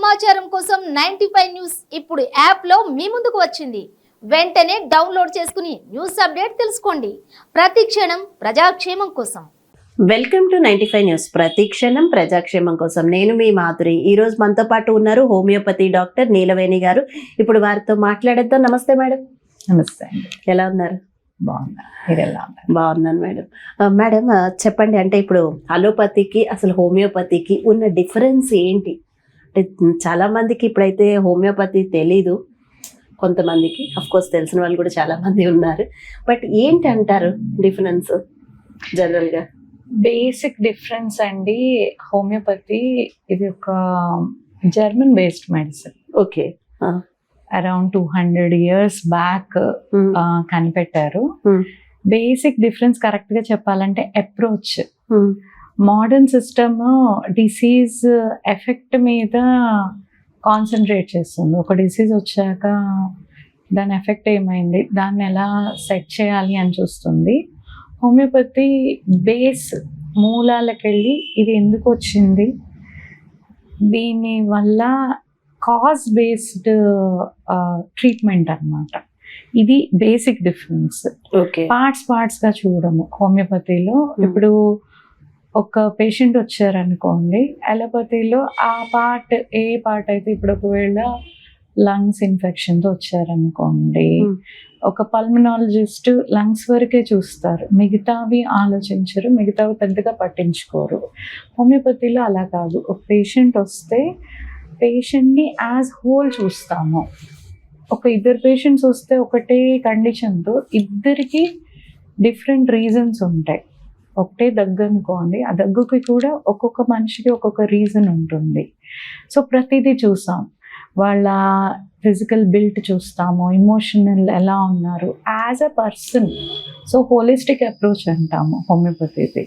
సమాచారం కోసం 95 న్యూస్ ఇప్పుడు యాప్లో మీ ముందుకు వచ్చింది. వెంటనే డౌన్లోడ్ చేసుకుని న్యూస్ అప్డేట్ తెలుసుకోండి. ప్రతి క్షణం ప్రజాక్షేమం కోసం. Welcome to 95 news. ప్రతి క్షణం ప్రజాక్షేమం కోసం. నేను మీ మాధురి. ఈ రోజు మనతో పాటు ఉన్నారు హోమియోపతి డాక్టర్ నీలవేణి గారు. ఇప్పుడు వారితో మాట్లాడేద్దాం. నమస్తే మేడం. నమస్తే అండి. ఎలా ఉన్నారు? బాగున్నా. మీరు ఎలా ఉన్నారు? బాగున్నాను మేడం. మేడం చెప్పండి, అంటే ఇప్పుడు అలోపతికి అసలు హోమియోపతికి ఉన్న డిఫరెన్స్ ఏంటి? అంటే చాలా మందికి ఇప్పుడైతే హోమియోపతి తెలీదు, కొంతమందికి కోర్స్ తెలిసిన వాళ్ళు కూడా చాలా మంది ఉన్నారు. బట్ ఏంటి అంటారు డిఫరెన్స్ జనరల్గా? బేసిక్ డిఫరెన్స్ అండి, హోమియోపతి ఇది ఒక German based medicine. Okay. Around 200 years back కనిపెట్టారు. బేసిక్ డిఫరెన్స్ కరెక్ట్ గా చెప్పాలంటే approach. Modern system disease effect మీద కాన్సన్ట్రేట్ చేస్తుంది. ఒక డిసీజ్ వచ్చాక దాని ఎఫెక్ట్ ఏమైంది, దాన్ని ఎలా సెట్ చేయాలి అని చూస్తుంది. హోమియోపతి బేస్ మూలాలకు వెళ్ళి ఇది ఎందుకు వచ్చింది, దీని వల్ల కాజ్ బేస్డ్ ట్రీట్మెంట్ అన్నమాట. ఇది బేసిక్ డిఫరెన్స్. ఓకే. పార్ట్స్ గా చూడము హోమియోపతిలో. ఇప్పుడు ఒక పేషెంట్ వచ్చారనుకోండి, అలోపతిలో ఆ పార్ట్ ఏ పార్ట్ అయితే, ఇప్పుడు ఒకవేళ లంగ్స్ ఇన్ఫెక్షన్తో వచ్చారనుకోండి, ఒక పల్మనాలజిస్ట్ లంగ్స్ వరకే చూస్తారు, మిగతావి ఆలోచించరు, మిగతావి పెద్దగా పట్టించుకోరు. హోమియోపతిలో అలా కాదు. ఒక పేషెంట్ వస్తే పేషెంట్ని యాజ్ హోల్ చూస్తాము. ఒక ఇద్దరు పేషెంట్స్ వస్తే ఒకటే కండిషన్తో ఇద్దరికి డిఫరెంట్ రీజన్స్ ఉంటాయి. ఒకటే దగ్గు అనుకోండి, ఆ దగ్గుకి కూడా ఒక్కొక్క మనిషికి ఒక్కొక్క రీజన్ ఉంటుంది. సో ప్రతిదీ చూసాం, వాళ్ళ ఫిజికల్ బిల్ట్ చూస్తాము, ఇమోషనల్ ఎలా ఉన్నారు as a person. So holistic approach అంటాము హోమియోపతిది.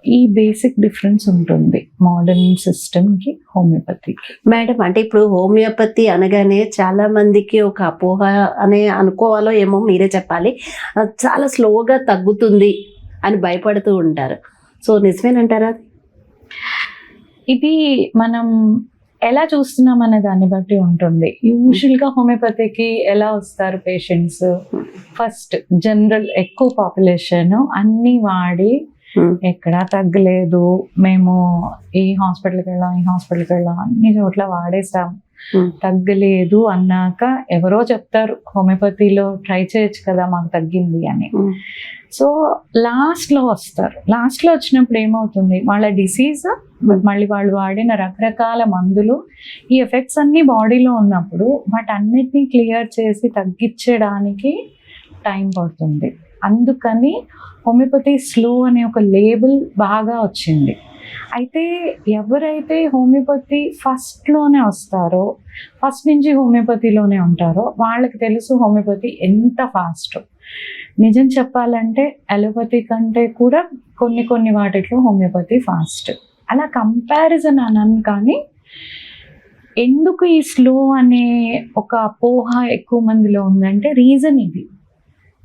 ఈ బేసిక్ డిఫరెన్స్ ఉంటుంది మోడర్న్ సిస్టమ్కి హోమియోపతికి. మేడం, అంటే ఇప్పుడు హోమియోపతి అనగానే చాలా మందికి ఒక అపోహ అనే అనుకోవాలో ఏమో, మీరే చెప్పాలి, చాలా స్లోగా తగ్గుతుంది అని భయపడుతూ ఉంటారు. సో నిజమేనంటారా? ఇది మనం ఎలా చూస్తున్నాం అనే దాన్ని బట్టి ఉంటుంది. యూజువల్గా హోమియోపతికి ఎలా వస్తారు పేషెంట్స్, ఫస్ట్ జనరల్ ఎక్కువ పాపులేషన్ అన్నీ వాడి ఎక్కడా తగ్గలేదు, మేము ఈ హాస్పిటల్కి వెళ్ళాం అన్ని చోట్ల వాడేసాం, తగ్గలేదు అన్నాక ఎవరో చెప్తారు హోమియోపతిలో ట్రై చేయొచ్చు కదా మాకు తగ్గింది అని. సో లాస్ట్లో వస్తారు. లాస్ట్లో వచ్చినప్పుడు ఏమవుతుంది, వాళ్ళ డిసీజ్ మళ్ళీ వాళ్ళు వాడిన రకరకాల మందులు, ఈ ఎఫెక్ట్స్ అన్నీ బాడీలో ఉన్నప్పుడు వాటన్నిటినీ క్లియర్ చేసి తగ్గించడానికి టైం పడుతుంది. అందుకని హోమియోపతి స్లో అనే ఒక లేబుల్ బాగా వచ్చింది. అయితే ఎవరైతే హోమియోపతి ఫస్ట్లోనే వస్తారో, ఫస్ట్ నుంచి హోమియోపతిలోనే ఉంటారో వాళ్ళకి తెలుసు హోమియోపతి ఎంత ఫాస్ట్. నిజం చెప్పాలంటే అలోపతి కంటే కూడా కొన్ని వాటిలో హోమియోపతి ఫాస్ట్. అలా కంపారిజన్ అనను, కానీ ఎందుకు ఈ స్లో అనే ఒక అపోహ ఎక్కువ మందిలో ఉందంటే రీజన్ ఇది.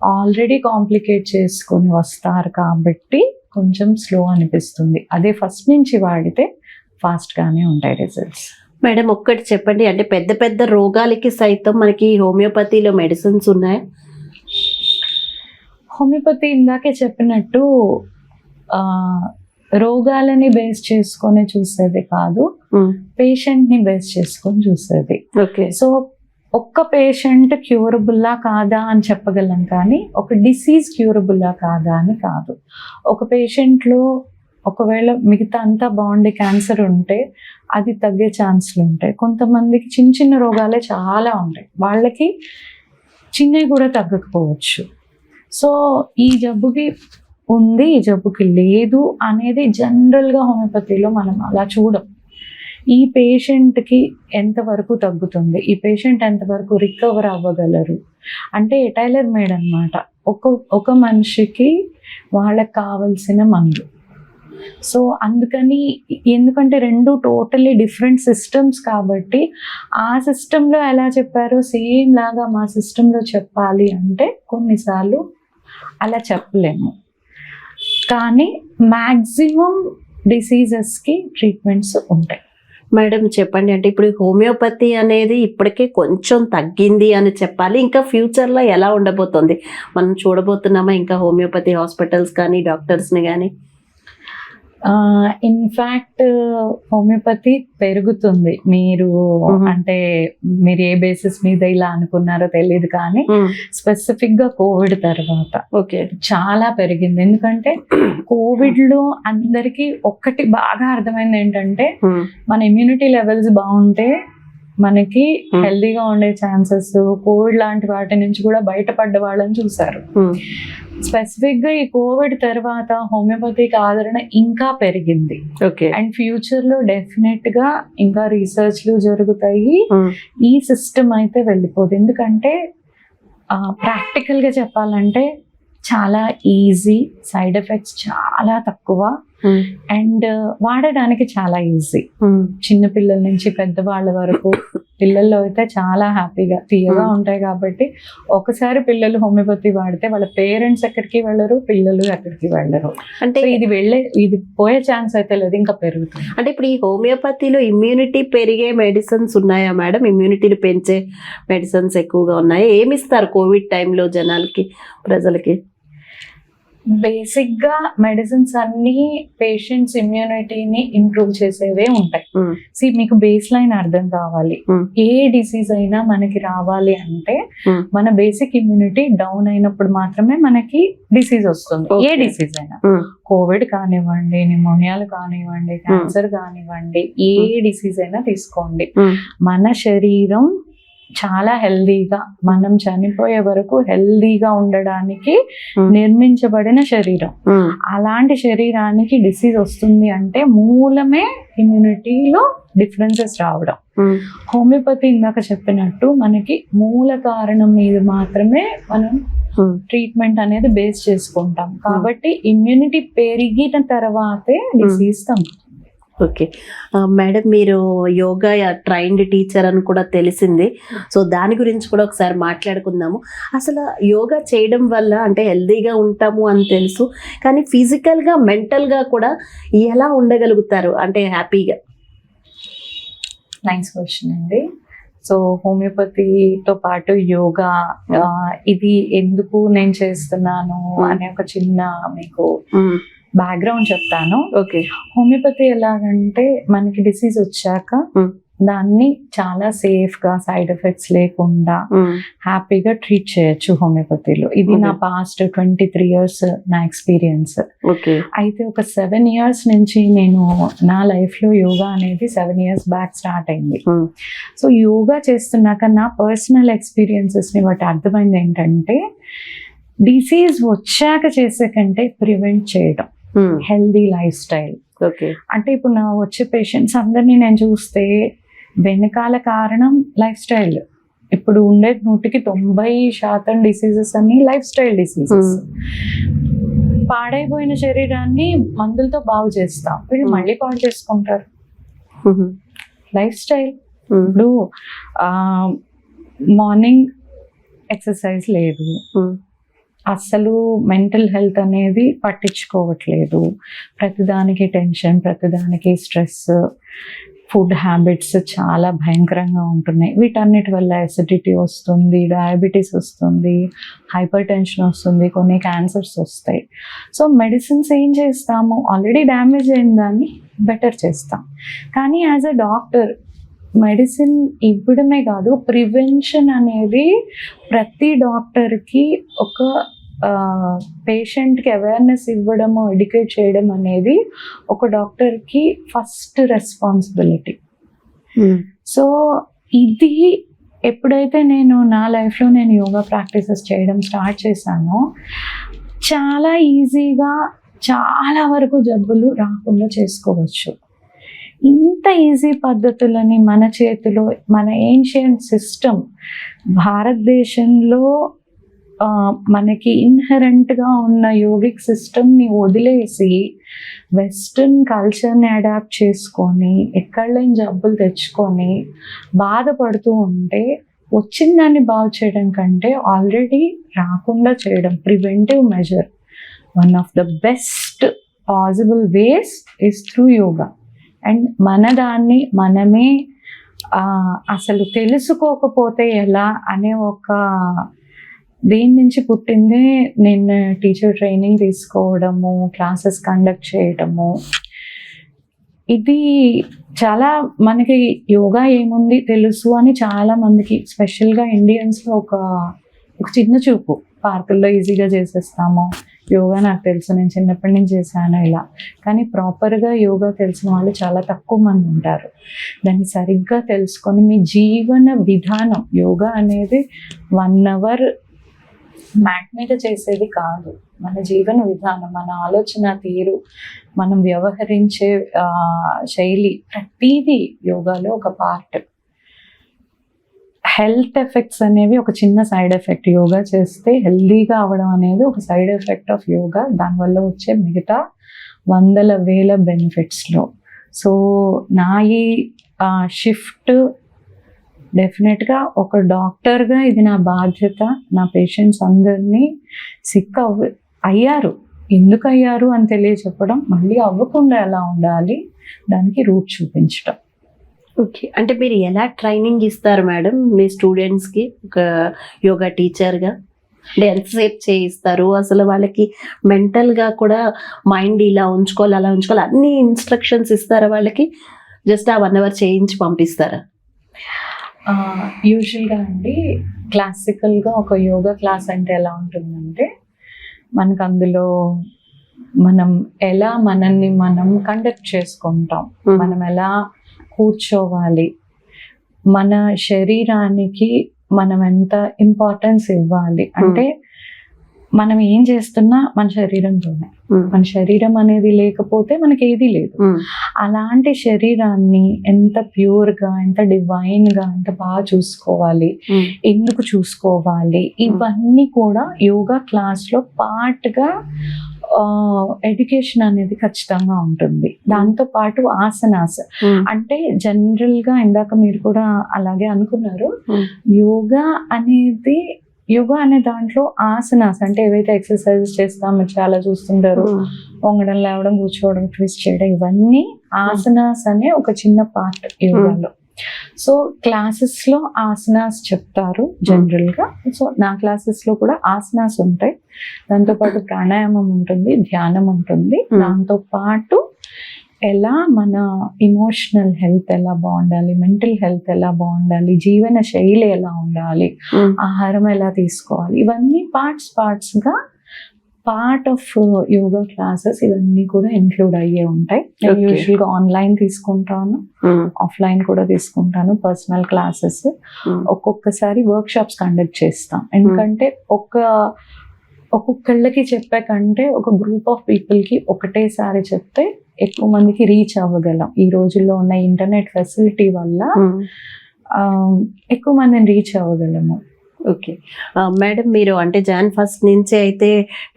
ఆల్రెడీ కాంప్లికేట్ చేసుకొని వస్తారు కాబట్టి కొంచెం స్లో అనిపిస్తుంది. అదే ఫస్ట్ నుంచి వాడితే ఫాస్ట్గానే ఉంటాయి రిజల్ట్స్. మేడం ఒక్కటి చెప్పండి, అంటే పెద్ద పెద్ద రోగాలకి సైతం మనకి హోమియోపతిలో మెడిసిన్స్ ఉన్నాయా? హోమియోపతి ఇందాకే చెప్పినట్టు రోగాలని బేస్ చేసుకొని చూసేది కాదు, పేషెంట్ని బేస్ చేసుకొని చూసేది. ఓకే. సో ఒక్క పేషెంట్ క్యూరబుల్లా కాదా అని చెప్పగలం, కానీ ఒక డిసీజ్ క్యూరబుల్లా కాదా అని కాదు. ఒక పేషెంట్లో ఒకవేళ మిగతా అంతా బాగుండే క్యాన్సర్ ఉంటే అది తగ్గే ఛాన్స్లు ఉంటాయి. కొంతమందికి చిన్న రోగాలే చాలా ఉంటాయి, వాళ్ళకి చిన్నవి కూడా తగ్గకపోవచ్చు. సో ఈ జబ్బుకి ఉంది, ఈ జబ్బుకి లేదు అనేది జనరల్గా హోమియోపతిలో మనం అలా చూడం. ఈ పేషెంట్కి ఎంతవరకు తగ్గుతుంది, ఈ పేషెంట్ ఎంతవరకు రికవర్ అవ్వగలరు అంటే టైలర్ మేడ్ అనమాట. ఒక మనిషికి వాళ్ళకి కావలసిన మందు. సో అందుకని, ఎందుకంటే రెండు టోటలీ డిఫరెంట్ సిస్టమ్స్ కాబట్టి ఆ సిస్టంలో ఎలా చెప్పారో సేమ్ లాగా మా సిస్టంలో చెప్పాలి అంటే కొన్నిసార్లు అలా చెప్పలేము. కానీ మ్యాక్సిమం డిసీజెస్కి ట్రీట్మెంట్స్ ఉంటాయి. మేడం చెప్పండి, అంటే ఇప్పుడు హోమియోపతి అనేది ఇప్పటికే కొంచెం తగ్గింది అని చెప్పాలి, ఇంకా ఫ్యూచర్లో ఎలా ఉండబోతుంది? మనం చూడబోతున్నామా ఇంకా హోమియోపతి హాస్పిటల్స్ కానీ డాక్టర్స్ని కానీ? ఇన్ఫాక్ట్ హోమియోపతి పెరుగుతుంది. మీరు అంటే మీరు ఏ బేసిస్ మీద ఇలా అనుకున్నారో తెలియదు, కానీ స్పెసిఫిక్ గా కోవిడ్ తర్వాత ఓకే చాలా పెరిగింది. ఎందుకంటే కోవిడ్ లో అందరికి ఒక్కటి బాగా అర్థమైంది ఏంటంటే, మన ఇమ్యూనిటీ లెవెల్స్ బాగుంటే మనకి హెల్దీగా ఉండే ఛాన్సెస్, కోవిడ్ లాంటి వాటి నుంచి కూడా బయటపడ్డ వాళ్ళని చూసారు. స్పెసిఫిక్ గా ఈ కోవిడ్ తర్వాత హోమియోపతికి ఆదరణ ఇంకా పెరిగింది. అండ్ ఫ్యూచర్ లో డెఫినెట్ గా ఇంకా రీసెర్చ్లు జరుగుతాయి. ఈ సిస్టమ్ అయితే వెళ్ళిపోదు. ఎందుకంటే ప్రాక్టికల్ గా చెప్పాలంటే చాలా ఈజీ, సైడ్ ఎఫెక్ట్స్ చాలా తక్కువ, అండ్ వాడడానికి చాలా ఈజీ. చిన్న పిల్లల నుంచి పెద్దవాళ్ళ వరకు పిల్లల్లో అయితే చాలా హ్యాపీగా తీయగా ఉంటాయి. కాబట్టి ఒకసారి పిల్లలు హోమియోపతి వాడితే వాళ్ళ పేరెంట్స్ ఎక్కడికి వెళ్ళరు, పిల్లలు ఎక్కడికి వెళ్ళరు. అంటే ఇది పోయే ఛాన్స్ అయితే లేదు, ఇంకా పెరుగుతుంది. అంటే ఇప్పుడు ఈ హోమియోపతిలో ఇమ్యూనిటీ పెరిగే మెడిసిన్స్ ఉన్నాయా మేడం? ఇమ్యూనిటీని పెంచే మెడిసిన్స్ ఎక్కువగా ఉన్నాయా? ఏమి ఇస్తారు కోవిడ్ టైంలో జనాలకి, ప్రజలకి? బేసిక్ గా మెడిసిన్స్ అన్ని పేషెంట్స్ ఇమ్యూనిటీని ఇంప్రూవ్ చేసేవే ఉంటాయి. మీకు బేస్ లైన్ అర్థం కావాలి. ఏ డిసీజ్ అయినా మనకి రావాలి అంటే మన బేసిక్ ఇమ్యూనిటీ డౌన్ అయినప్పుడు మాత్రమే మనకి డిసీజ్ వస్తుంది. ఏ డిసీజ్ అయినా, కోవిడ్ కానివ్వండి, న్యూమోనియాలు కానివ్వండి, క్యాన్సర్ కానివ్వండి, ఏ డిసీజ్ అయినా తీసుకోండి, మన శరీరం చాలా హెల్దీగా, మనం చనిపోయే వరకు హెల్దీగా ఉండడానికి నిర్మించబడిన శరీరం. అలాంటి శరీరానికి డిసీజ్ వస్తుంది అంటే మూలమే ఇమ్యూనిటీలో డిఫరెన్సెస్ రావడం. హోమియోపతి ఇందాక చెప్పినట్టు మనకి మూల కారణం మీద మాత్రమే మనం ట్రీట్మెంట్ అనేది బేస్ చేసుకుంటాం. కాబట్టి ఇమ్యూనిటీ పెరిగిన తర్వాతే డిసీజ్ తగ్గుతుంది. ఓకే మేడం, మీరు యోగా ట్రైన్డ్ టీచర్ అని కూడా తెలిసింది. సో దాని గురించి కూడా ఒకసారి మాట్లాడుకుందాము. అసలు యోగా చేయడం వల్ల అంటే హెల్దీగా ఉంటాము అని తెలుసు, కానీ ఫిజికల్గా మెంటల్గా కూడా ఎలా ఉండగలుగుతారు అంటే హ్యాపీగా? నైస్ క్వశ్చన్ అండి. సో హోమియోపతితో పాటు యోగా ఇది ఎందుకు నేను చేస్తున్నాను అనే ఒక చిన్న మీకు బ్యాక్గ్రౌండ్ చెప్తాను. ఓకే, హోమియోపతి ఎలాగంటే మనకి డిసీజ్ వచ్చాక దాన్ని చాలా సేఫ్ గా, సైడ్ ఎఫెక్ట్స్ లేకుండా హ్యాపీగా ట్రీట్ చేయొచ్చు హోమియోపతిలో. ఇది నా పాస్ట్ 23 years నా ఎక్స్పీరియన్స్. అయితే ఒక 7 years నుంచి నేను నా లైఫ్ లో యోగా అనేది 7 years బ్యాక్ స్టార్ట్ అయింది. సో యోగా చేస్తున్నాక నా పర్సనల్ ఎక్స్పీరియన్సెస్ ని బట్టి అర్థమైంది ఏంటంటే, డిసీజ్ వచ్చాక చేసే కంటే ప్రివెంట్ చేయడం, హెల్దీ లైఫ్ స్టైల్. అంటే ఇప్పుడు నా వచ్చే పేషెంట్స్ అందరినీ నేను చూస్తే వెనకాల కారణం లైఫ్ స్టైల్. ఇప్పుడు ఉండే 90% డిసీజెస్ అన్ని లైఫ్ స్టైల్ డిసీజెస్. పాడైపోయిన శరీరాన్ని మందులతో బాగు చేస్తాం, వీళ్ళు మళ్ళీ పాడు చేసుకుంటారు. Life style. ఇప్పుడు మార్నింగ్ ఎక్సర్సైజ్ లేదు, అస్సలు మెంటల్ హెల్త్ అనేది పట్టించుకోవట్లేదు, ప్రతిదానికి టెన్షన్, ప్రతిదానికి స్ట్రెస్, ఫుడ్ హ్యాబిట్స్ చాలా భయంకరంగా ఉంటున్నాయి. వీటన్నిటి వల్ల ఎసిడిటీ వస్తుంది, డయాబెటీస్ వస్తుంది, హైపర్ టెన్షన్ వస్తుంది, కొన్ని క్యాన్సర్స్ వస్తాయి. సో మెడిసిన్స్ ఏం చేస్తాము, ఆల్రెడీ డ్యామేజ్ అయిన దాన్ని బెటర్ చేస్తాం. కానీ యాజ్ అ డాక్టర్ మెడిసిన్ ఇవ్వడమే కాదు, ప్రివెన్షన్ అనేది ప్రతి డాక్టర్కి ఒక పేషెంట్కి అవేర్నెస్ ఇవ్వడము, ఎడ్యుకేట్ చేయడం అనేది ఒక డాక్టర్కి ఫస్ట్ రెస్పాన్సిబిలిటీ. సో ఇది ఎప్పుడైతే నేను నా లైఫ్లో నేను యోగా ప్రాక్టీసెస్ చేయడం స్టార్ట్ చేశానో చాలా ఈజీగా చాలా వరకు జబ్బులు రాకుండా చేసుకోవచ్చు. ఇంత ఈజీ పద్ధతులని మన చేతిలో, మన ఏన్షియంట్ సిస్టమ్ భారతదేశంలో మనకి ఇన్హెరెంట్గా ఉన్న యోగిక్ సిస్టమ్ని వదిలేసి వెస్ట్రన్ కల్చర్ని అడాప్ట్ చేసుకొని ఎక్కడ లేని జబ్బులు తెచ్చుకొని బాధపడుతూ ఉంటే వచ్చిన దాన్ని బాగు చేయడం కంటే ఆల్రెడీ రాకుండా చేయడం, preventive measure, one of the best possible ways is through yoga. And మన దాన్ని మనమే అసలు తెలుసుకోకపోతే ఎలా అనే ఒక దేని నుంచి పుట్టిందే నేను టీచర్ ట్రైనింగ్ తీసుకోవడము, క్లాసెస్ కండక్ట్ చేయడము. ఇది చాలా మనకి యోగా ఏముంది తెలుసు అని చాలా మందికి, స్పెషల్గా ఇండియన్స్లో ఒక చిన్న చూపు. పార్కుల్లో ఈజీగా చేసేస్తాము, యోగా నాకు తెలుసు, నేను చిన్నప్పటి నుంచి చేశాను ఇలా. కానీ ప్రాపర్గా యోగా తెలిసిన వాళ్ళు చాలా తక్కువ మంది ఉంటారు. దాన్ని సరిగ్గా తెలుసుకొని మీ జీవన విధానం, యోగా అనేది 1 hour మ్యాట్ మీద చేసేది కాదు. మన జీవన విధానం, మన ఆలోచన తీరు, మనం వ్యవహరించే శైలి, ప్రతిదీ యోగాలో ఒక పార్ట్. హెల్త్ ఎఫెక్ట్స్ అనేవి ఒక చిన్న సైడ్ ఎఫెక్ట్. యోగా చేస్తే హెల్దీగా అవ్వడం అనేది ఒక సైడ్ ఎఫెక్ట్ ఆఫ్ యోగా. దానివల్ల వచ్చే మిగతా 100,000 బెనిఫిట్స్లో. సో నా ఈ షిఫ్ట్ డెఫినెట్గా ఒక డాక్టర్గా ఇది నా బాధ్యత. నా పేషెంట్స్ అందరినీ సిక్ అయ్యారు, ఎందుకు అయ్యారు అని తెలియచెప్పడం, మళ్ళీ అవ్వకుండా ఎలా ఉండాలి దానికి రూట్ చూపించడం. ఓకే, అంటే మీరు ఎలా ట్రైనింగ్ ఇస్తారు మేడం మీ స్టూడెంట్స్కి ఒక యోగా టీచర్గా? అంటే ఎంతసేపు చేయిస్తారు అసలు? వాళ్ళకి మెంటల్గా కూడా మైండ్ ఇలా ఉంచుకోవాలి, అలా ఉంచుకోవాలి, అన్ని ఇన్స్ట్రక్షన్స్ ఇస్తారా వాళ్ళకి? జస్ట్ ఆ 1 hour చేయించి పంపిస్తారా? యూజువల్గా అండి, క్లాసికల్గా ఒక యోగా క్లాస్ అంటే ఎలా ఉంటుందంటే, మనకు అందులో మనం ఎలా మనల్ని మనం కండక్ట్ చేసుకుంటాం, మనం ఎలా కూర్చోవాలి, మన శరీరానికి మనం ఎంత ఇంపార్టెన్స్ ఇవ్వాలి. అంటే మనం ఏం చేస్తున్నా మన శరీరంతోనే, మన శరీరం అనేది లేకపోతే మనకి ఏది లేదు. అలాంటి శరీరాన్ని ఎంత ప్యూర్గా, ఎంత డివైన్గా, ఎంత బాగా చూసుకోవాలి, ఎందుకు చూసుకోవాలి, ఇవన్నీ కూడా యోగా క్లాస్లో పార్ట్గా ఎడ్యుకేషన్ అనేది ఖచ్చితంగా ఉంటుంది. దాంతో పాటు ఆసనాస్, అంటే జనరల్గా ఇందాక మీరు కూడా అలాగే అనుకున్నారు, యోగా అనే దాంట్లో ఆసనాస్ అంటే ఏవైతే ఎక్సర్సైజెస్ చేస్తాం మీరు చాలా చూస్తుంటారు, వంగడం, లేవడం, కూర్చోవడం, ట్విస్ట్ చేయడం, ఇవన్నీ ఆసనాస్ అనే ఒక చిన్న పార్ట్ యోగాలో. సో క్లాసెస్లో ఆసనాస్ చెప్తారు జనరల్గా. సో నా క్లాసెస్లో కూడా ఆసనాస్ ఉంటాయి, దాంతోపాటు ప్రాణాయామం ఉంటుంది, ధ్యానం ఉంటుంది. దాంతోపాటు ఎలా మన ఇమోషనల్ హెల్త్ ఎలా బాగుండాలి, మెంటల్ హెల్త్ ఎలా బాగుండాలి, జీవన శైలి ఎలా ఉండాలి, ఆహారం ఎలా తీసుకోవాలి, ఇవన్నీ పార్ట్స్గా పార్ట్ ఆఫ్ యోగా క్లాసెస్ ఇవన్నీ కూడా ఇంక్లూడ్ అయ్యే ఉంటాయి. నేను యూజువల్గా ఆన్లైన్ తీసుకుంటాను, ఆఫ్లైన్ కూడా తీసుకుంటాను పర్సనల్ క్లాసెస్. ఒక్కొక్కసారి వర్క్ షాప్స్ కండక్ట్ చేస్తాం, ఎందుకంటే ఒక్కొక్కళ్ళకి చెప్పే కంటే ఒక గ్రూప్ ఆఫ్ పీపుల్కి ఒకటేసారి చెప్తే ఎక్కువ మందికి రీచ్ అవ్వగలం. ఈ రోజుల్లో ఉన్న ఇంటర్నెట్ ఫెసిలిటీ వల్ల ఎక్కువ మందిని రీచ్ అవ్వగలము. ఓకే మేడం, మీరు అంటే Jan 1st నుంచి అయితే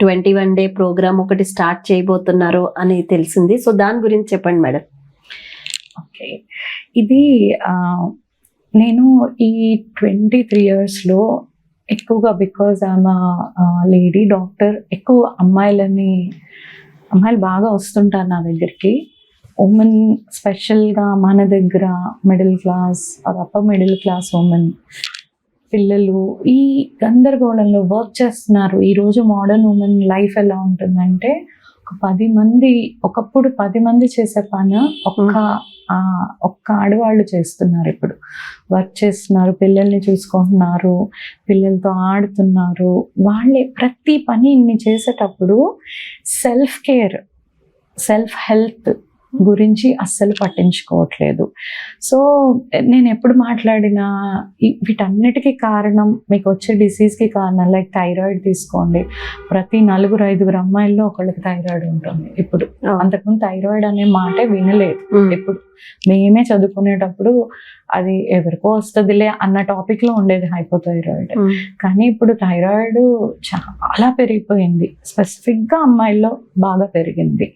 21 day ప్రోగ్రామ్ ఒకటి స్టార్ట్ చేయబోతున్నారు అని తెలిసింది. సో దాని గురించి చెప్పండి మేడం. ఓకే, ఇది నేను ఈ 23 yearsలో ఎక్కువగా, బికాజ్ ఐఎమ్ లేడీ డాక్టర్, ఎక్కువ అమ్మాయిలు బాగా వస్తుంటారు నా దగ్గరికి. ఉమెన్ స్పెషల్గా మన దగ్గర middle class upper middle class women పిల్లలు ఈ గందరగోళంలో వర్క్ చేస్తున్నారు. ఈరోజు మోడర్న్ ఉమెన్ లైఫ్ ఎలా ఉంటుందంటే, ఒకప్పుడు 10 మంది చేసే పని ఒక్క ఆడవాళ్ళు చేస్తున్నారు. ఇప్పుడు వర్క్ చేస్తున్నారు, పిల్లల్ని చూసుకుంటున్నారు, పిల్లలతో ఆడుతున్నారు. వాళ్ళే ప్రతి పని ఇన్ని చేసేటప్పుడు సెల్ఫ్ కేర్, సెల్ఫ్ హెల్త్ గురించి అస్సలు పట్టించుకోవట్లేదు. సో నేను ఎప్పుడు మాట్లాడినా వీటన్నిటికీ కారణం, మీకు వచ్చే డిసీజ్కి కారణం, లైక్ థైరాయిడ్ తీసుకోండి, ప్రతి 4-5 అమ్మాయిల్లో ఒకళ్ళకి థైరాయిడ్ ఉంటుంది ఇప్పుడు. అంతకుముందు థైరాయిడ్ అనే మాటే వినలేదు. ఇప్పుడు మేమే చదువుకునేటప్పుడు అది ఎవరికో వస్తుందిలే అన్న టాపిక్లో ఉండేది హైపోథైరాయిడ్. కానీ ఇప్పుడు థైరాయిడ్ చాలా పెరిగిపోయింది, స్పెసిఫిక్గా అమ్మాయిల్లో బాగా పెరిగింది.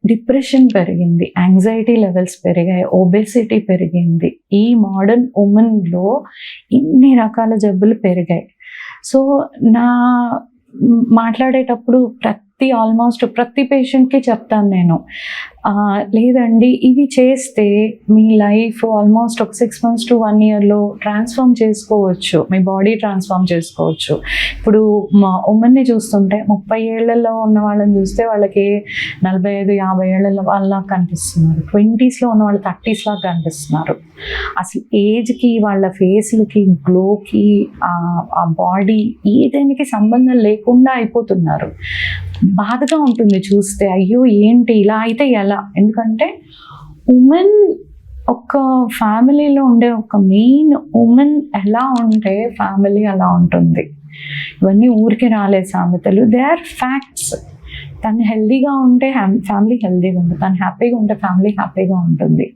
డిప్రెషన్ పెరిగింది, యాంగ్జైటీ లెవెల్స్ పెరిగాయి, ఒబేసిటీ పెరిగింది. ఈ మోడర్న్ ఉమెన్లో ఇన్ని రకాల జబ్బులు పెరిగాయి. సో నా మాట్లాడేటప్పుడు ఆల్మోస్ట్ ప్రతి పేషెంట్కి చెప్తాను నేను, లేదండి ఇవి చేస్తే మీ లైఫ్ ఆల్మోస్ట్ ఒక 6 months to 1 yearలో ట్రాన్స్ఫార్మ్ చేసుకోవచ్చు, మీ బాడీ ట్రాన్స్ఫార్మ్ చేసుకోవచ్చు. ఇప్పుడు మా ఉమెన్ని చూస్తుంటే 30 ఏళ్లలో ఉన్న వాళ్ళని చూస్తే వాళ్ళకి 45-50 ఏళ్ల వాళ్ళ కనిపిస్తున్నారు, 20sలో ఉన్న వాళ్ళు 30s లాగా కనిపిస్తున్నారు. అసలు ఏజ్కి, వాళ్ళ ఫేస్లకి, గ్లోకి, ఆ బాడీ ఏదేనికి సంబంధం లేకుండా అయిపోతున్నారు. బాధగా ఉంటుంది చూస్తే, అయ్యో ఏంటి ఇలా అయితే ఎలా? ఎందుకంటే ఉమెన్ ఒక ఫ్యామిలీలో ఉండే ఒక మెయిన్ ఉమెన్ ఎలా ఉంటే ఫ్యామిలీ అలా ఉంటుంది. ఇవన్నీ ఊరికి రాలే సామెతలు, దే ఆర్ ఫ్యాక్ట్స్. తను హెల్దీగా ఉంటే ఫ్యామిలీ హెల్దీగా ఉంటుంది, తను హ్యాపీగా ఉంటే ఫ్యామిలీ హ్యాపీగా ఉంటుంది.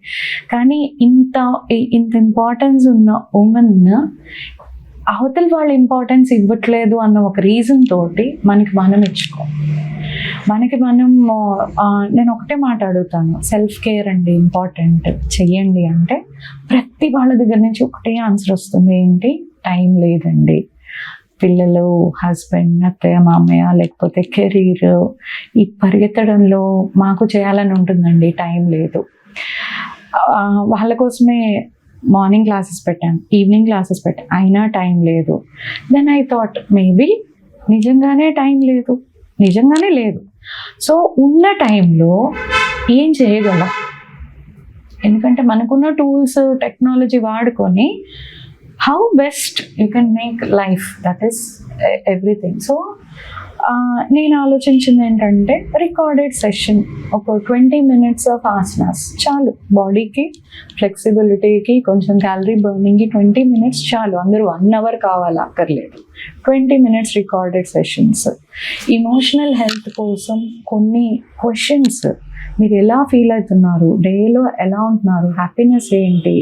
కానీ ఇంత ఇంపార్టెన్స్ ఉన్న ఉమెన్ అవతల వాళ్ళు ఇంపార్టెన్స్ ఇవ్వట్లేదు అన్న ఒక రీజన్ తోటి మనకి మనం ఇచ్చుకో, మనకి మనం నేను ఒకటే మాట అడుగుతాను, సెల్ఫ్ కేర్ అండి ఇంపార్టెంట్ చెయ్యండి అంటే ప్రతి వాళ్ళ దగ్గర నుంచి ఒకటే ఆన్సర్ వస్తుంది, ఏంటి? టైం లేదండి. పిల్లలు, హస్బెండ్, అత్తయ్య, మామయ్య, లేకపోతే కెరీర్, ఈ పరిగెత్తడంలో మాకు చేయాలని ఉంటుందండి, టైం లేదు. వాళ్ళ కోసమే మార్నింగ్ క్లాసెస్ పెట్టాను, ఈవినింగ్ క్లాసెస్ పెట్టాను, అయినా టైం లేదు. దెన్ ఐ థాట్ మేబీ నిజంగానే టైం లేదు, నిజంగానే లేదు. సో ఉన్న టైంలో ఏం చేయగలం? ఎందుకంటే మనకున్న టూల్స్, టెక్నాలజీ వాడుకొని how best you can make life, that is everything. So నేను ఆలోచించింది ఏంటంటే రికార్డెడ్ సెషన్, ఒక 20 minutes ఆఫ్ ఆసనాస్ చాలు, బాడీకి ఫ్లెక్సిబిలిటీకి, కొంచెం క్యాలరీ బర్నింగ్కి 20 minutes చాలు. అందరూ 1 hour కావాలా అక్కర్లేదు, 20 minutes recorded sessions. Emotional health కోసం కొన్ని క్వశ్చన్స్, మీరు ఎలా ఫీల్ అవుతున్నారు, డేలో ఎలా ఉంటున్నారు, హ్యాపీనెస్ ఏంటి,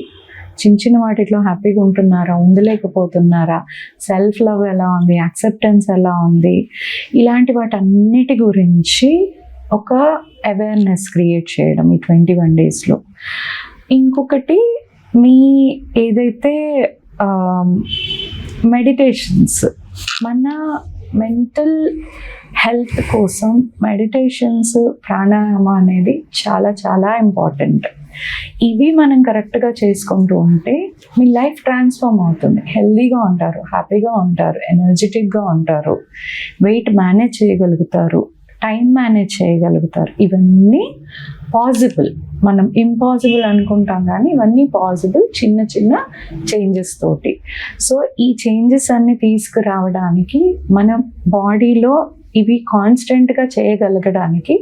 చిన్న వాటిలో హ్యాపీగా ఉంటున్నారా, ఉండలేకపోతున్నారా, సెల్ఫ్ లవ్ ఎలా ఉంది, యాక్సెప్టెన్స్ ఎలా ఉంది, ఇలాంటి వాటన్నిటి గురించి ఒక అవేర్నెస్ క్రియేట్ చేయడం ఈ 21 daysలో. ఇంకొకటి, మీ ఏదైతే మెడిటేషన్స్, మన మెంటల్ హెల్త్ కోసం మెడిటేషన్స్, ప్రాణాయామ అనేది చాలా చాలా ఇంపార్టెంట్. ఇవి మనం కరెక్ట్గా చేసుకుంటూ ఉంటే మీ లైఫ్ ట్రాన్స్ఫార్మ్ అవుతుంది, హెల్దీగా ఉంటారు, హ్యాపీగా ఉంటారు, ఎనర్జెటిక్గా ఉంటారు, వెయిట్ మేనేజ్ చేయగలుగుతారు, టైం మేనేజ్ చేయగలుగుతారు. ఇవన్నీ పాసిబుల్. మనం ఇంపాసిబుల్ అనుకుంటాం కానీ ఇవన్నీ పాసిబుల్ చిన్న చిన్న చేంజెస్ తోటి. సో ఈ చేంజెస్ అన్ని తీసుకురావడానికి మన బాడీలో ఇవి కాన్స్టెంట్గా చేయగలగడానికి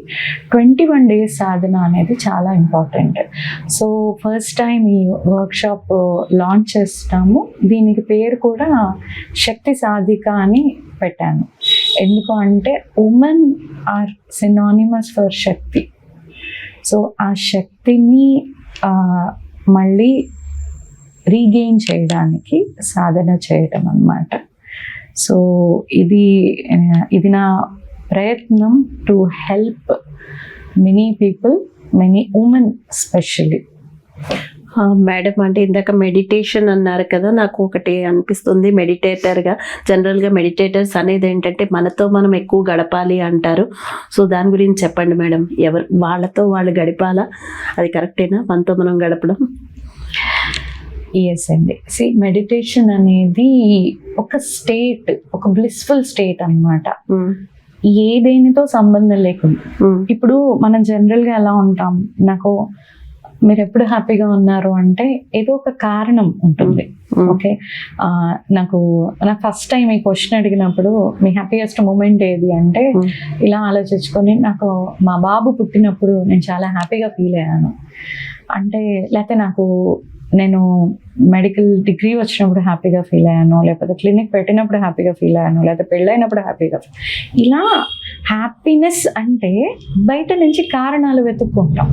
21 days సాధన అనేది చాలా ఇంపార్టెంట్. సో ఫస్ట్ టైం ఈ వర్క్షాప్ లాంచ్ చేస్తాము. దీనికి పేరు కూడా శక్తి సాధిక అని పెట్టాను. ఎందుకు అంటే women are synonymous for shakti. So ఆ శక్తిని మళ్ళీ రీగెయిన్ చేయడానికి సాధన చేయటం అన్నమాట. సో ఇది నా ప్రయత్నం to help many people, many women specially. Madam, అంటే ఇందాక మెడిటేషన్ అన్నారు కదా, నాకు ఒకటి అనిపిస్తుంది. మెడిటేటర్గా జనరల్గా మెడిటేటర్స్ అనేది ఏంటంటే మనతో మనం ఎక్కువ గడపాలి అంటారు. సో దాని గురించి చెప్పండి మేడం. వాళ్ళతో వాళ్ళు గడిపాలా? అది కరెక్టేనా, మనతో మనం గడపడం? ఎస్ అండి. మెడిటేషన్ అనేది ఒక స్టేట్, ఒక బ్లిస్ఫుల్ స్టేట్ అన్నమాట. ఏదేనితో సంబంధం లేకుండా. ఇప్పుడు మనం జనరల్గా ఎలా ఉంటాం, నాకు మీరు ఎప్పుడు హ్యాపీగా ఉన్నారు అంటే ఏదో ఒక కారణం ఉంటుంది. ఓకే, నాకు ఫస్ట్ టైం ఈ క్వశ్చన్ అడిగినప్పుడు మీ హ్యాపీయెస్ట్ మూమెంట్ ఏది అంటే ఇలా ఆలోచించుకొని, నాకు మా బాబు పుట్టినప్పుడు నేను చాలా హ్యాపీగా ఫీల్ అయ్యాను అంటే, లేకపోతే నేను మెడికల్ డిగ్రీ వచ్చినప్పుడు హ్యాపీగా ఫీల్ అయ్యాను, లేకపోతే క్లినిక్ పెట్టినప్పుడు హ్యాపీగా ఫీల్ అయ్యాను, లేకపోతే పెళ్ళైనప్పుడు హ్యాపీగా. ఇలా హ్యాపీనెస్ అంటే బయట నుంచి కారణాలు వెతుక్కుంటాం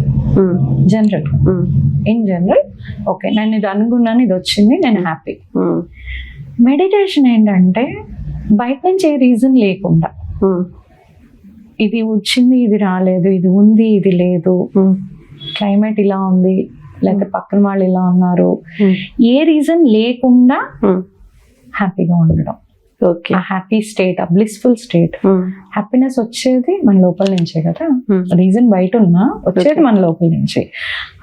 ఇన్ జనరల్. ఓకే, నేను ఇది అనుకున్నాను, ఇది వచ్చింది, నేను హ్యాపీ. మెడిటేషన్ ఏంటంటే బయట నుంచి ఏ రీజన్ లేకుండా, ఇది వచ్చింది, ఇది రాలేదు, ఇది ఉంది, ఇది లేదు, క్లైమేట్ ఇలా ఉంది, లేకపోతే పక్కన వాళ్ళు ఇలా ఉన్నారు, ఏ రీజన్ లేకుండా హ్యాపీగా ఉండడం. ఓకే. ఆ హ్యాపీ స్టేట్, ఆ బ్లిస్ఫుల్ స్టేట్. హ్యాపీనెస్ వచ్చేది మన లోపల నుంచే కదా, రీజన్ బయట ఉన్నా వచ్చేది మన లోపల నుంచి.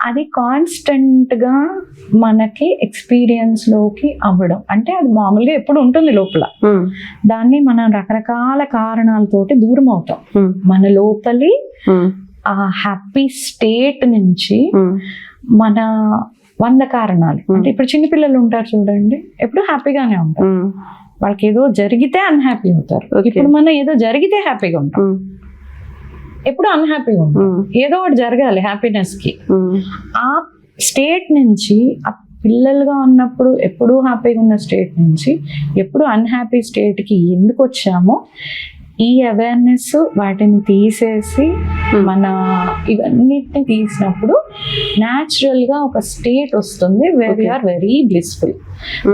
అది కాన్స్టెంట్ గా మనకి ఎక్స్పీరియన్స్ లోకి అవ్వడం అంటే అది మామూలుగా ఎప్పుడు ఉంటుంది లోపల. దాన్ని మనం రకరకాల కారణాలతోటి దూరం అవుతాం. మన లోపలి ఆ హ్యాపీ స్టేట్ నుంచి మన 100 కారణాలు. అంటే ఇప్పుడు చిన్నపిల్లలు ఉంటారు చూడండి, ఎప్పుడు హ్యాపీగానే ఉంటారు. వాళ్ళకి ఏదో జరిగితే అన్హ్యాపీ అవుతారు. ఇప్పుడు మనం ఏదో జరిగితే హ్యాపీగా ఉంటాం, ఎప్పుడు అన్హ్యాపీగా ఉంటాం. ఏదో ఒకటి జరగాలి హ్యాపీనెస్ కి. ఆ స్టేట్ నుంచి ఆ పిల్లలుగా ఉన్నప్పుడు ఎప్పుడూ హ్యాపీగా ఉన్న స్టేట్ నుంచి ఎప్పుడు అన్హ్యాపీ స్టేట్ కి ఎందుకు వచ్చామో ఈ అవేర్నెస్ వాటిని తీసేసి మన ఇవన్నిటిని తీసినప్పుడు న్యాచురల్ గా ఒక స్టేట్ వస్తుంది where you are very blissful.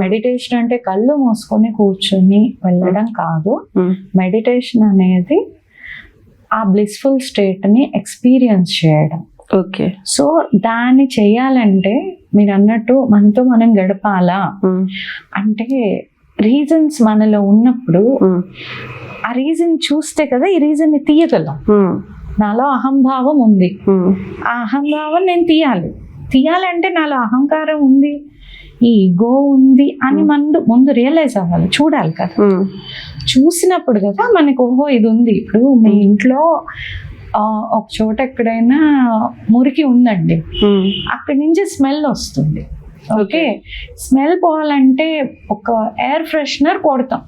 Meditation అంటే కళ్ళు మూసుకొని కూర్చొని వెళ్ళడం కాదు. మెడిటేషన్ అనేది ఆ బ్లిస్ఫుల్ స్టేట్ ని ఎక్స్పీరియన్స్ చేయడం. ఓకే. సో దాన్ని చేయాలంటే మీరు అన్నట్టు మనతో మనం గడపాలా అంటే రీజన్స్ మనలో ఉన్నప్పుడు ఆ రీజన్ చూస్తే కదా ఈ రీజన్ ని తీయగలం. నాలో అహంభావం ఉంది, ఆ అహంభావం నేను తీయాలంటే నాలో అహంకారం ఉంది, ఈ ఈగో ఉంది అని ముందు రియలైజ్ అవ్వాలి, చూడాలి కదా. చూసినప్పుడు కదా మనకు ఓహో ఇది ఉంది. ఇప్పుడు మీ ఇంట్లో ఒక చోట ఎక్కడైనా మురికి ఉందండి, అక్కడి నుంచి స్మెల్ వస్తుంది. ఓకే, స్మెల్ పోవాలంటే ఒక ఎయిర్ ఫ్రెషనర్ కొడతాం,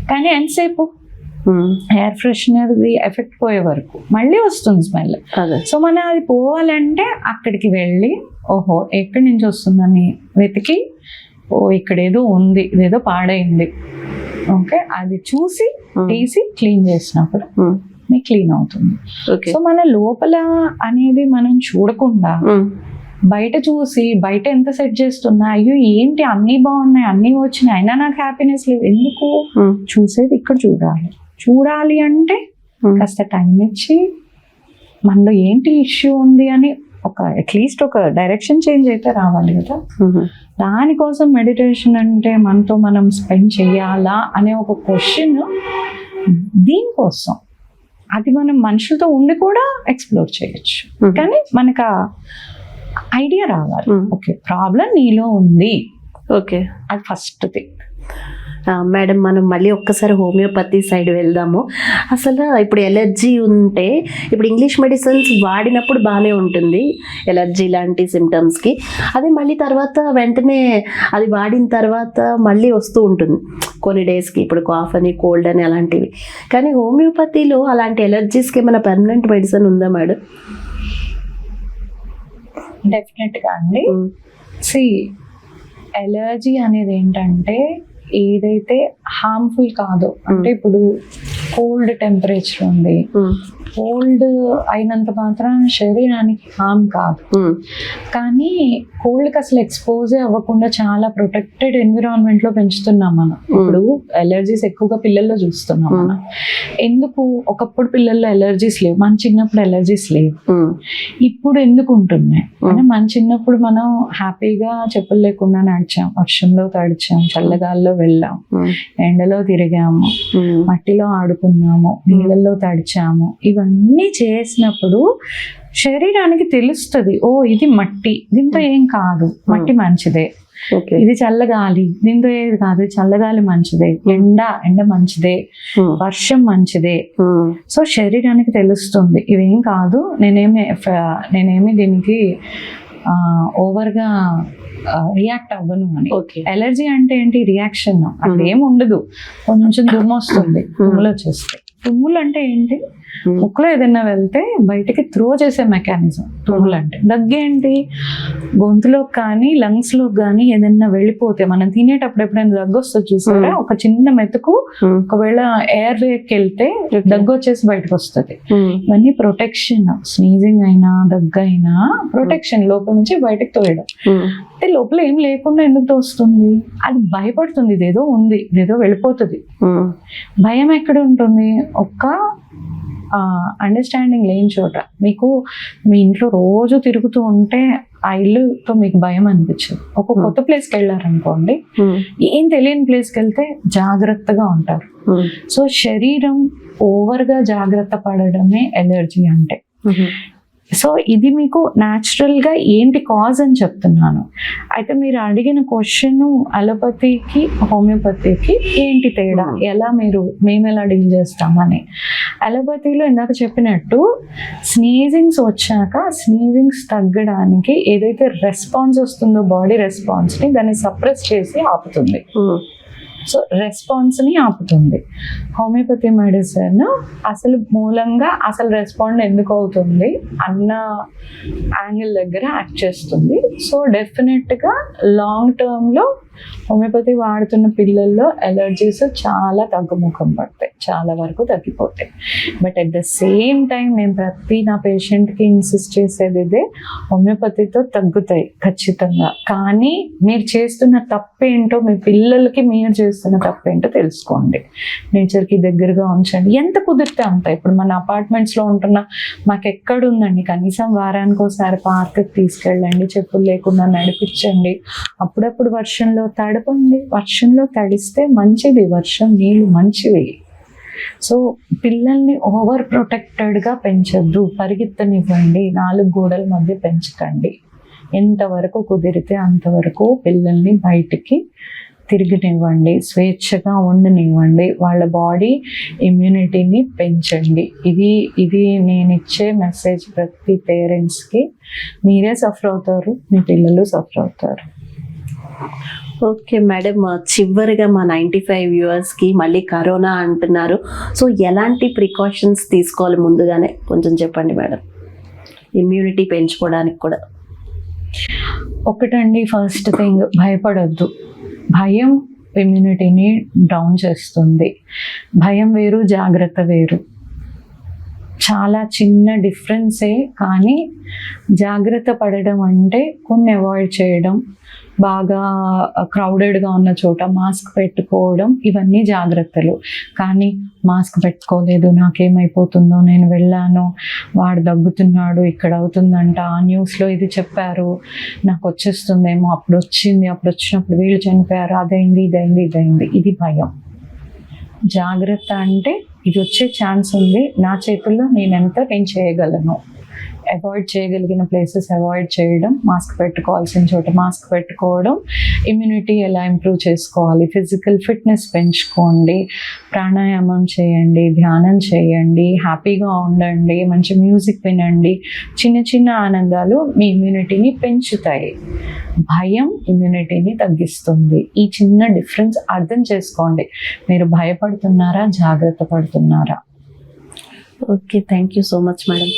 కానీ ఎంతసేపు ఎయిర్ ఫ్రెషనర్ ఎఫెక్ట్ పోయే వరకు మళ్ళీ వస్తుంది స్మెల్. సో మనం అది పోవాలంటే అక్కడికి వెళ్ళి ఓహో ఎక్కడి నుంచి వస్తుందని వెతికి, ఓ ఇక్కడ ఏదో ఉంది, ఇదేదో పాడైంది, ఓకే అది చూసి తీసి క్లీన్ చేసినప్పుడు మీకు క్లీన్ అవుతుంది. సో మన లోపల అనేది మనం చూడకుండా బయట చూసి బయట ఎంత సెట్ చేస్తున్నా, అయ్యో ఏంటి అన్ని బాగున్నాయి అన్ని వచ్చినాయి అయినా నాకు హ్యాపీనెస్ లేదు, ఎందుకు చూసేది ఇక్కడ చూడాలి అంటే కాస్త టైం ఇచ్చి మనలో ఏంటి ఇష్యూ ఉంది అని ఒక అట్లీస్ట్ ఒక డైరెక్షన్ చేంజ్ అయితే రావాలి కదా. దానికోసం మెడిటేషన్ అంటే మనతో మనం స్పెండ్ చేయాలా అనే ఒక క్వశ్చన్ దీనికోసం. అది మనం మనుషులతో ఉండి కూడా ఎక్స్ప్లోర్ చేయొచ్చు, కానీ మనకు ఐడియా రావాలి. ఓకే ప్రాబ్లం నీలో ఉంది, ఓకే అది ఫస్ట్ థింగ్. మేడం మనం మళ్ళీ ఒక్కసారి హోమియోపతి సైడ్ వెళ్దాము. అసలు ఇప్పుడు ఎలర్జీ ఉంటే ఇప్పుడు ఇంగ్లీష్ మెడిసిన్స్ వాడినప్పుడు బాగానే ఉంటుంది ఎలర్జీ లాంటి సిమ్టమ్స్కి, అదే మళ్ళీ తర్వాత వెంటనే అది వాడిన తర్వాత మళ్ళీ వస్తూ ఉంటుంది కొన్ని డేస్కి, ఇప్పుడు కాఫ్ అని కోల్డ్ అని అలాంటివి. కానీ హోమియోపతిలో అలాంటి ఎలర్జీస్కి ఏమైనా పర్మనెంట్ మెడిసిన్ ఉందా మేడం? డెఫినెట్గా అండి. ఎలర్జీ అనేది ఏంటంటే ఏదైతే హార్మ్ఫుల్ కాదో, అంటే ఇప్పుడు కోల్డ్ టెంపరేచర్ ఉంది, కోల్డ్ అయినంత మాత్రం శరీరానికి హార్మ్ కాదు, కానీ కోల్డ్కి అసలు ఎక్స్పోజ్ అవ్వకుండా చాలా ప్రొటెక్టెడ్ ఎన్విరాన్మెంట్ లో పెంచుతున్నాం మనం. ఇప్పుడు ఎలర్జీస్ ఎక్కువగా పిల్లల్లో చూస్తున్నాం మనం. ఎందుకు? ఒకప్పుడు పిల్లల్లో ఎలర్జీస్ లేవు, మన చిన్నప్పుడు ఎలర్జీస్ లేవు, ఇప్పుడు ఎందుకు ఉంటున్నాయి అంటే మన చిన్నప్పుడు మనం హ్యాపీగా చెప్పులు లేకుండా నడిచాం, వర్షంలో తడిచాం, చల్లగాల్లో వెళ్ళాం, ఎండలో తిరిగాము, మట్టిలో ఆడుకున్నాము, నీళ్ళల్లో తడిచాము. ఇవన్నీ చేసినప్పుడు శరీరానికి తెలుస్తుంది, ఓ ఇది మట్టి, దీంతో ఏం కాదు, మట్టి మంచిదే, ఇది చల్లగాలి, దీంతో ఏది కాదు, చల్లగాలి మంచిదే, ఎండ మంచిదే, వర్షం మంచిదే. సో శరీరానికి తెలుస్తుంది ఇవేం కాదు, నేనేమి దీనికి ఓవర్గా రియాక్ట్ అవ్వను అని. ఎలర్జీ అంటే ఏంటి? రియాక్షన్. అక్కడ ఏం ఉండదు, కొంచెం దుమ్ము వస్తుంది, తుమ్ములు వచ్చేస్తాయి. తుమ్ములు అంటే ఏంటి? ముక్కులో ఏదైనా వెళ్తే బయటకి త్రో చేసే మెకానిజం తుమ్ములు అంటే. దగ్గేంటి? గొంతులో కానీ లంగ్స్ లో కానీ ఏదైనా వెళ్ళిపోతే, మనం తినేటప్పుడు ఎప్పుడైనా దగ్గు వస్తుంది చూసారా, ఒక చిన్న మెతుకు ఒకవేళ ఎయిర్ రేకి వెళ్తే దగ్గు వచ్చేసి బయటకు వస్తుంది. ఇవన్నీ ప్రొటెక్షన్. స్నీజింగ్ అయినా దగ్గు అయినా ప్రొటెక్షన్, లోపల నుంచి బయటకు తోయడం. అంటే లోపల ఏం లేకుండా ఎందుకు తోస్తుంది? అది భయపడుతుంది, ఇదేదో ఉంది, ఇదేదో వెళ్ళిపోతుంది. భయం ఎక్కడ ఉంటుంది? ఒక్క అండర్స్టాండింగ్ లేని చోట. మీకు మీ ఇంట్లో రోజు తిరుగుతూ ఉంటే ఆ ఇల్లుతో మీకు భయం అనిపించదు. ఒక కొత్త ప్లేస్కి వెళ్ళారనుకోండి, ఏం తెలియని ప్లేస్కి వెళ్తే జాగ్రత్తగా ఉంటారు. సో శరీరం ఓవర్గా జాగ్రత్త పడడమే ఎలర్జీ అంటే. సో ఇది మీకు న్యాచురల్గా ఏంటి కాజ్ అని చెప్తున్నాను. అయితే మీరు అడిగిన క్వశ్చన్ అలోపతికి హోమియోపతికి ఏంటి తేడా, మేము ఎలా డీల్ చేస్తామని. అలోపతిలో ఇందాక చెప్పినట్టు స్నీజింగ్స్ వచ్చాక స్నీజింగ్స్ తగ్గడానికి ఏదైతే రెస్పాన్స్ వస్తుందో బాడీ రెస్పాన్స్ని దాన్ని సప్రెస్ చేసి ఆపుతుంది. సో రెస్పాన్స్ని ఆపుతుంది. హోమియోపతి మెడిసిన్ అసలు మూలంగా అసలు రెస్పాండ్ ఎందుకు అవుతుంది అన్న యాంగిల్ దగ్గర యాక్ట్ చేస్తుంది. సో డెఫినెట్గా లాంగ్ టర్మ్లో హోమియోపతి వాడుతున్న పిల్లల్లో ఎలర్జీస్ చాలా తగ్గుముఖం పడతాయి, చాలా వరకు తగ్గిపోతాయి. But at the same time నేను ప్రతి నా పేషెంట్కి ఇన్సిస్ట్ చేసేది ఇదే, హోమియోపతితో తగ్గుతాయి ఖచ్చితంగా. కానీ మీరు చేస్తున్న తప్పేంటో, మీ పిల్లలకి మీరు చేస్తున్న తప్పేంటో తెలుసుకోండి. నేచర్కి దగ్గరగా ఉంచండి ఎంత కుదిరితే అంత. ఇప్పుడు మన అపార్ట్మెంట్స్లో ఉంటున్న మాకు ఎక్కడుందండి, కనీసం వారానికి ఒకసారి పార్క్కి తీసుకెళ్ళండి, చెప్పులు లేకుండా నడిపించండి. అప్పుడప్పుడు వర్షంలో తడపండి, వర్షంలో తడిస్తే మంచిది, వర్షం నీళ్ళు మంచివి. సో పిల్లల్ని ఓవర్ ప్రొటెక్టెడ్గా పెంచొద్దు, పరిగెత్తనివ్వండి, 4 గోడల మధ్య పెంచకండి. ఎంతవరకు కుదిరితే అంతవరకు పిల్లల్ని బయటికి తిరిగినివ్వండి, స్వేచ్ఛగా ఉండనివ్వండి, వాళ్ళ బాడీ ఇమ్యూనిటీని పెంచండి. ఇది నేను ఇచ్చే మెసేజ్ ప్రతి పేరెంట్స్కి. మీరే సఫర్ అవుతారు, మీ పిల్లలు సఫర్ అవుతారు. ఓకే మేడం, చివరిగా మా 95 వ్యూవర్స్కి మళ్ళీ కరోనా అంటున్నారు. సో ఎలాంటి ప్రికాషన్స్ తీసుకోవాలి ముందుగానే కొంచెం చెప్పండి మేడం, ఇమ్యూనిటీ పెంచుకోవడానికి కూడా. ఒకటండి, ఫస్ట్ థింగ్, భయపడొద్దు. భయం ఇమ్యూనిటీని డౌన్ చేస్తుంది. భయం వేరు, జాగ్రత్త వేరు. చాలా చిన్న డిఫరెన్సే, కానీ జాగ్రత్త పడడం అంటే కొన్ని అవాయిడ్ చేయడం, బాగా క్రౌడెడ్గా ఉన్న చోట మాస్క్ పెట్టుకోవడం, ఇవన్నీ జాగ్రత్తలు. కానీ మాస్క్ పెట్టుకోలేదు, నాకేమైపోతుందో, నేను వెళ్ళాను, వాడు దగ్గుతున్నాడు, ఇక్కడ అవుతుందంట, ఆ న్యూస్లో ఇది చెప్పారు, నాకు వచ్చేస్తుందేమో, అప్పుడు వచ్చినప్పుడు వీళ్ళు చనిపోయారు, అదైంది, ఇదైంది. ఇది భయం. జాగ్రత్త అంటే ఇది వచ్చే ఛాన్స్ ఉంది, నా చేతుల్లో నేను చేయగలను. అవాయిడ్ చేయగలిగిన ప్లేసెస్ అవాయిడ్ చేయడం, మాస్క్ పెట్టుకోవాల్సిన చోట మాస్క్ పెట్టుకోవడం, ఇమ్యూనిటీ ఎలా ఇంప్రూవ్ చేసుకోవాలి, ఫిజికల్ ఫిట్నెస్ పెంచుకోండి, ప్రాణాయామం చేయండి, ధ్యానం చేయండి, హ్యాపీగా ఉండండి, మంచి మ్యూజిక్ వినండి. చిన్న ఆనందాలు మీ ఇమ్యూనిటీని పెంచుతాయి. భయం ఇమ్యూనిటీని తగ్గిస్తుంది. ఈ చిన్న డిఫరెన్స్ అర్థం చేసుకోండి. మీరు భయపడుతున్నారా, జాగ్రత్త పడుతున్నారా? Okay, thank you so much madam.